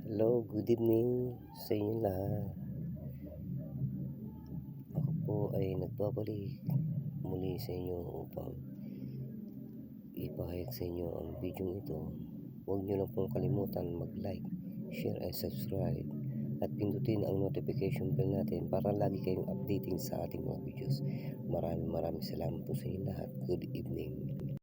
Hello, good evening sa inyo lahat. Ako po ay nagbabalik muli sa inyo upang ipahayag sa inyo ang video ito. Huwag nyo lang pong kalimutan mag-like, share, and subscribe at pindutin ang notification bell natin para lagi kayong updating sa ating mga videos. Maraming salamat po sa inyo lahat. Good evening.